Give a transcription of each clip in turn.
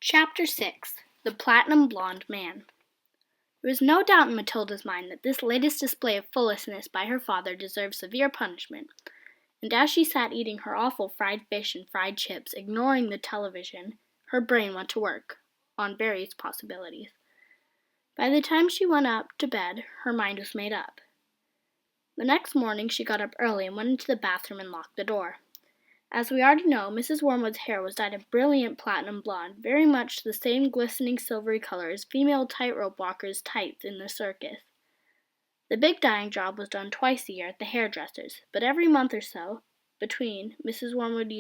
Chapter 6. The Platinum Blonde Man. There was no doubt in Matilda's mind that this latest display of foolishness by her father deserved severe punishment, and as she sat eating her awful fried fish and fried chips, ignoring the television, her brain went to work on various possibilities. By the time she went up to bed, her mind was made up. The next morning she got up early and went into the bathroom and locked the door. As we already know, Mrs. Wormwood's hair was dyed a brilliant platinum blonde, very much the same glistening silvery color as female tightrope walkers' tights in the circus. The big dyeing job was done twice a year at the hairdresser's, but every month or so between, Mrs. Wormwood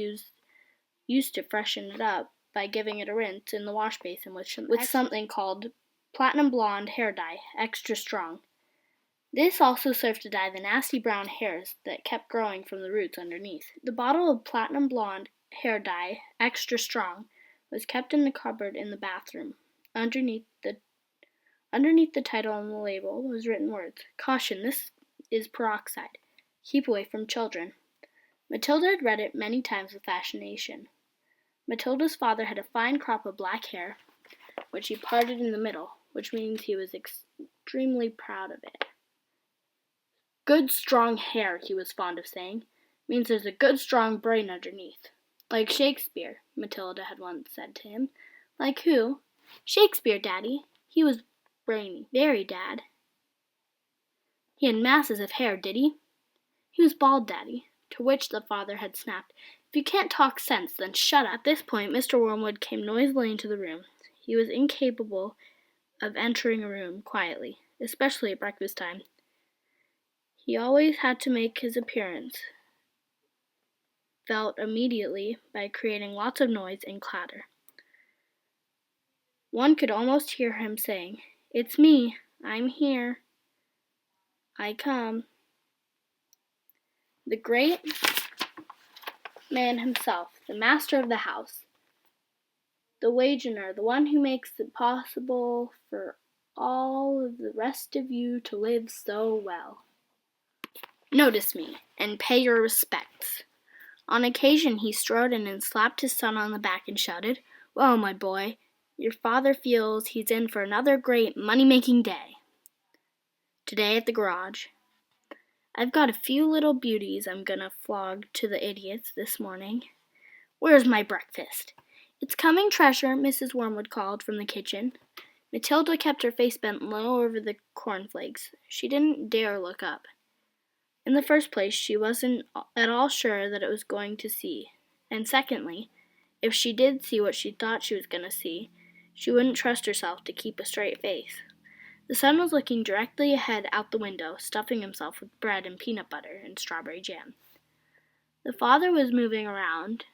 used to freshen it up by giving it a rinse in the wash basin with something called platinum blonde hair dye, extra strong. This also served to dye the nasty brown hairs that kept growing from the roots underneath. The bottle of platinum blonde hair dye, extra strong, was kept in the cupboard in the bathroom. Underneath the title on the label was written words, "Caution, this is peroxide. Keep away from children." Matilda had read it many times with fascination. Matilda's father had a fine crop of black hair, which he parted in the middle, which means he was extremely proud of it. Good, strong hair, he was fond of saying, means there's a good, strong brain underneath. Like Shakespeare, Matilda had once said to him. Like who? Shakespeare, Daddy. He was brainy. Very, Dad. He had masses of hair, did he? He was bald, Daddy. To which the father had snapped, "If you can't talk sense, then shut up." At this point, Mr. Wormwood came noisily into the room. He was incapable of entering a room quietly, especially at breakfast time. He always had to make his appearance felt immediately by creating lots of noise and clatter. One could almost hear him saying, "It's me. I'm here. I come." The great man himself, the master of the house, the wage earner, the one who makes it possible for all of the rest of you to live so well. Notice me, and pay your respects. On occasion he strode in and slapped his son on the back and shouted, "Well, my boy, your father feels he's in for another great money-making day. Today at the garage, I've got a few little beauties I'm gonna flog to the idiots this morning. Where's my breakfast?" "It's coming, Treasure," Mrs. Wormwood called from the kitchen. Matilda kept her face bent low over the cornflakes. She didn't dare look up. In the first place, she wasn't at all sure that it was going to see, and secondly, if she did see what she thought she was going to see, she wouldn't trust herself to keep a straight face. The sun was looking directly ahead out the window, stuffing himself with bread and peanut butter and strawberry jam. The father was moving around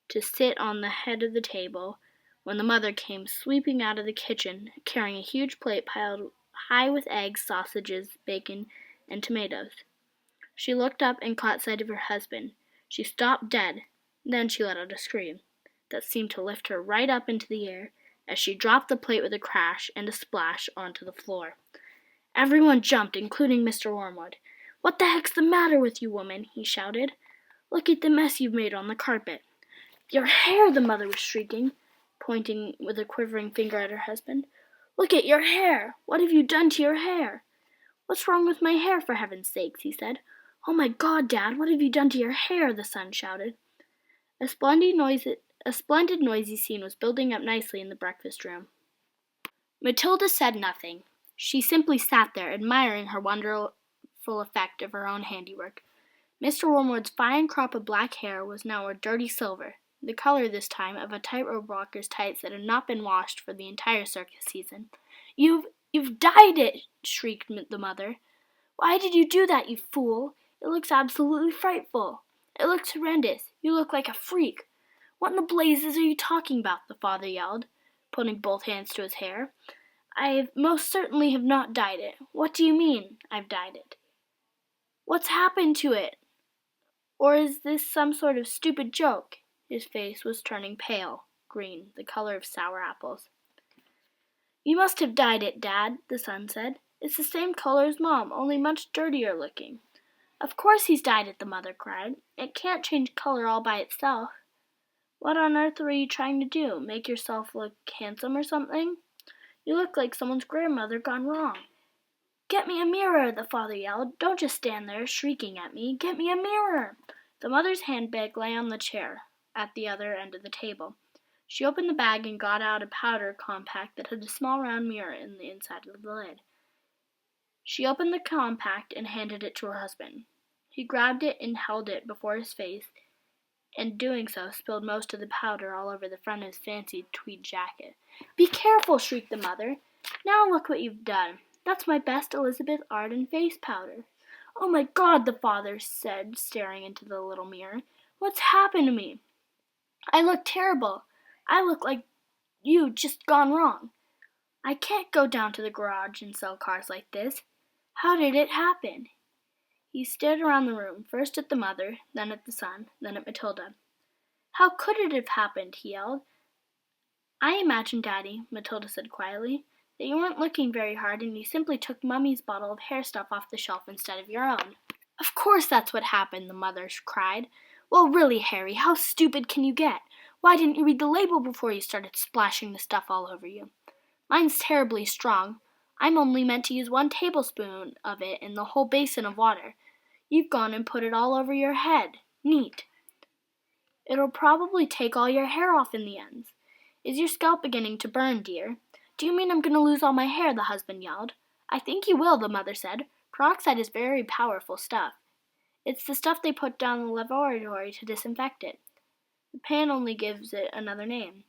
to sit on the head of the table when the mother came sweeping out of the kitchen, carrying a huge plate piled high with eggs, sausages, bacon, and tomatoes. She looked up and caught sight of her husband. She stopped dead. Then she let out a scream that seemed to lift her right up into the air as she dropped the plate with a crash and a splash onto the floor. Everyone jumped, including Mr. Wormwood. "What the heck's the matter with you, woman?" he shouted. "Look at the mess you've made on the carpet." "Your hair!" the mother was shrieking, pointing with a quivering finger at her husband. "Look at your hair! What have you done to your hair?" "What's wrong with my hair, for heaven's sakes?" he said. "Oh, my God, Dad, what have you done to your hair?" the son shouted. A splendid noisy scene was building up nicely in the breakfast room. Matilda said nothing. She simply sat there, admiring her wonderful effect of her own handiwork. Mr. Wormwood's fine crop of black hair was now a dirty silver, the color this time of a tightrope walker's tights that had not been washed for the entire circus season. You've dyed it!" shrieked the mother. "Why did you do that, you fool? It looks absolutely frightful. It looks horrendous. You look like a freak." "What in the blazes are you talking about?" the father yelled, putting both hands to his hair. "I most certainly have not dyed it." "What do you mean, I've dyed it? What's happened to it? Or is this some sort of stupid joke?" His face was turning pale green, the color of sour apples. "You must have dyed it, Dad," the son said. "It's the same color as Mom, only much dirtier looking." "Of course he's dyed it," the mother cried. "It can't change color all by itself." What on earth were you trying to do? Make yourself look handsome or something? You look like someone's grandmother gone wrong. Get me a mirror, the father yelled. Don't just stand there shrieking at me. Get me a mirror. The mother's handbag lay on the chair at the other end of the table. She opened the bag and got out a powder compact that had a small round mirror in the inside of the lid. She opened the compact and handed it to her husband. He grabbed it and held it before his face, and doing so spilled most of the powder all over the front of his fancy tweed jacket. Be careful, shrieked the mother. Now look what you've done. That's my best Elizabeth Arden face powder. Oh my God, the father said, staring into the little mirror. What's happened to me? I look terrible. I look like you just gone wrong. I can't go down to the garage and sell cars like this. How did it happen? He stared around the room, first at the mother, then at the son, then at Matilda. How could it have happened? He yelled. I imagine, Daddy, Matilda said quietly, that you weren't looking very hard and you simply took Mummy's bottle of hair stuff off the shelf instead of your own. Of course that's what happened, the mother cried. Well, really, Harry, how stupid can you get? Why didn't you read the label before you started splashing the stuff all over you? Mine's terribly strong. I'm only meant to use 1 tablespoon of it in the whole basin of water. You've gone and put it all over your head. Neat. It'll probably take all your hair off in the ends. Is your scalp beginning to burn, dear? Do you mean I'm going to lose all my hair? The husband yelled. I think you will, the mother said. Peroxide is very powerful stuff. It's the stuff they put down in the laboratory to disinfect it. The pan only gives it another name.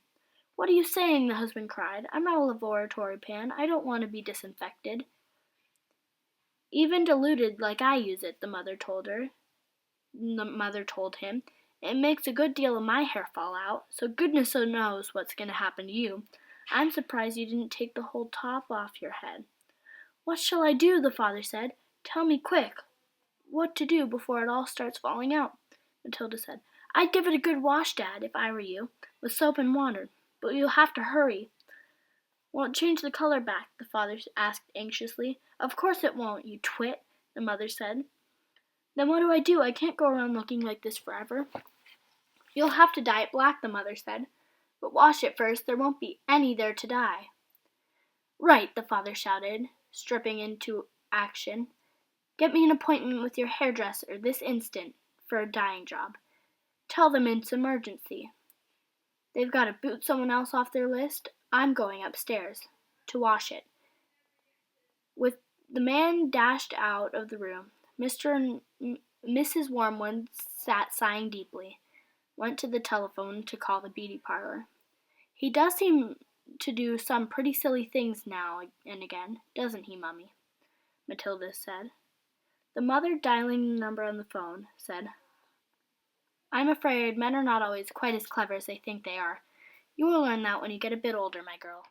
What are you saying? The husband cried. I'm not a laboratory pan. I don't want to be disinfected. Even diluted like I use it, the mother told him. It makes a good deal of my hair fall out, so goodness knows what's going to happen to you. I'm surprised you didn't take the whole top off your head. What shall I do? The father said. Tell me quick what to do before it all starts falling out, Matilda said. I'd give it a good wash, Dad, if I were you, with soap and water, but you'll have to hurry. Won't change the color back? The father asked anxiously. Of course it won't, you twit, the mother said. Then what do I do? I can't go around looking like this forever. You'll have to dye it black, the mother said. But wash it first. There won't be any there to dye. Right, the father shouted, stripping into action. Get me an appointment with your hairdresser this instant for a dyeing job. Tell them it's emergency. They've got to boot someone else off their list. I'm going upstairs to wash it. With the man dashed out of the room, Mr. and Mrs. Wormwood sat sighing deeply, went to the telephone to call the beauty parlor. He does seem to do some pretty silly things now and again, doesn't he, Mummy? Matilda said. The mother, dialing the number on the phone, said, I'm afraid men are not always quite as clever as they think they are. You will learn that when you get a bit older, my girl.